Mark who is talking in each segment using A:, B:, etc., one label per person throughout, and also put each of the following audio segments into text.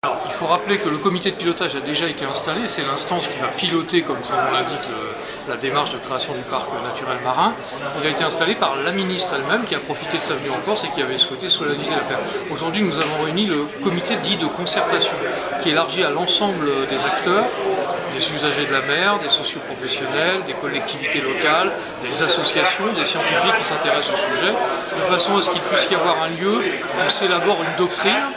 A: Alors, il faut rappeler que le comité de pilotage a déjà été installé, c'est l'instance qui va piloter, comme son nom l'indique, la démarche de création du parc naturel marin. Il a été installé par la ministre elle-même qui a profité de sa venue en Corse et qui avait souhaité solennaliser l'affaire. Aujourd'hui, nous avons réuni le comité dit de concertation, qui est élargi à l'ensemble des acteurs, des usagers de la mer, des socioprofessionnels, des collectivités locales, des associations, des scientifiques qui s'intéressent au sujet, de façon à ce qu'il puisse y avoir un lieu où s'élabore une doctrine,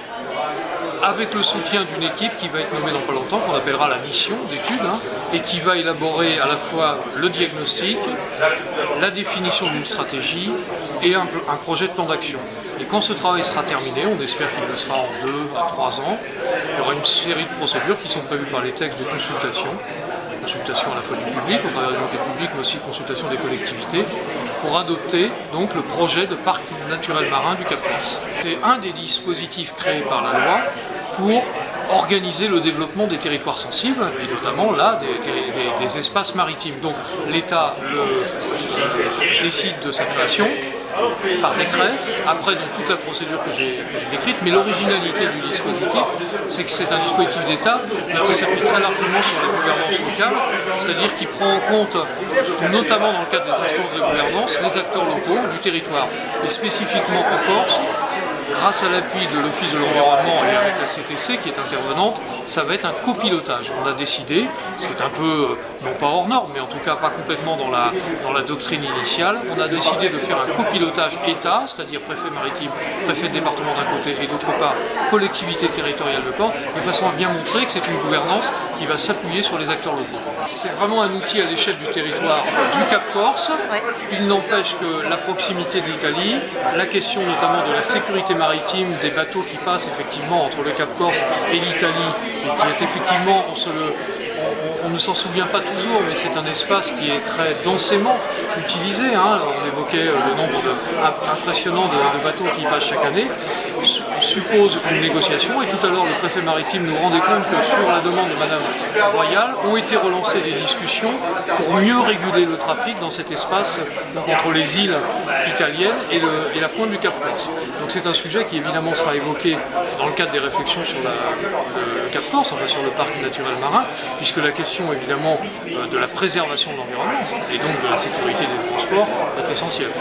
A: avec le soutien d'une équipe qui va être nommée dans pas longtemps, qu'on appellera la mission d'études, et qui va élaborer à la fois le diagnostic, la définition d'une stratégie et un projet de plan d'action. Et quand ce travail sera terminé, on espère qu'il le sera en 2 à 3 ans, il y aura une série de procédures qui sont prévues par les textes de consultation à la fois du public, au travers des enquêtes publiques, mais aussi consultation des collectivités, pour adopter donc le projet de parc naturel marin du Cap-Corse. C'est un des dispositifs créés par la loi pour organiser le développement des territoires sensibles, et notamment là des espaces maritimes. Donc l'État décide de sa création par décret, après dans toute la procédure que j'ai décrite, mais l'originalité du dispositif, c'est que c'est un dispositif d'État qui s'appuie très largement sur la gouvernance locale, c'est-à-dire qui prend en compte, notamment dans le cadre des instances de gouvernance, les acteurs locaux du territoire, et spécifiquement en Corse, grâce à l'appui de l'Office de l'environnement et avec la CTC qui est intervenante, ça va être un copilotage. On a décidé, ce qui est un peu, non pas hors norme, mais en tout cas pas complètement dans la doctrine initiale, on a décidé de faire un copilotage État, c'est-à-dire préfet maritime, préfet de département d'un côté et d'autre part collectivité territoriale de Corse, de façon à bien montrer que c'est une gouvernance qui va s'appuyer sur les acteurs locaux. C'est vraiment un outil à l'échelle du territoire du Cap Corse. Il n'empêche que la proximité de l'Italie, la question notamment de la sécurité maritime des bateaux qui passent effectivement entre le Cap Corse et l'Italie, et qui est effectivement, on ne s'en souvient pas toujours, mais c'est un espace qui est très densément utilisé. On évoquait le nombre impressionnant de bateaux qui y passent chaque année, suppose une négociation, et tout à l'heure le préfet maritime nous rendait compte que sur la demande de Madame Royal ont été relancées des discussions pour mieux réguler le trafic dans cet espace entre les îles italiennes et la pointe du Cap Corse. Donc c'est un sujet qui évidemment sera évoqué dans le cadre des réflexions sur le Cap Corse, enfin sur le parc naturel marin, puisque la question évidemment de la préservation de l'environnement et donc de la sécurité des transports est essentielle.